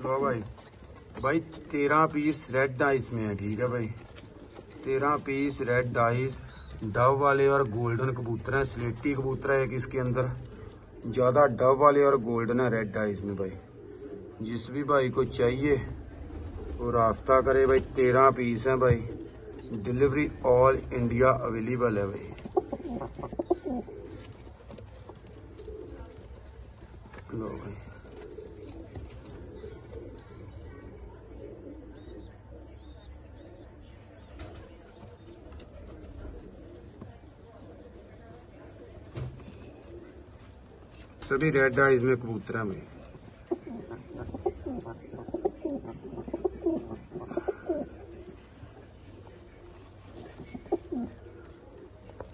लो भाई भाई 13 piece red dice में है, ठीक है भाई। 13 पीस रेड डाइस डव वाले और गोल्डन कबूतर है, स्लेटी कबूतर है एक इसके अंदर, ज्यादा डव वाले और गोल्डन है रेड डाइस में भाई। जिस भी भाई को चाहिए वो राब्ता करे भाई। 13 पीस है भाई, डिलीवरी ऑल इंडिया अवेलेबल है भाई। लो भाई सभी रेड आइज में कबूतर हैं भाई।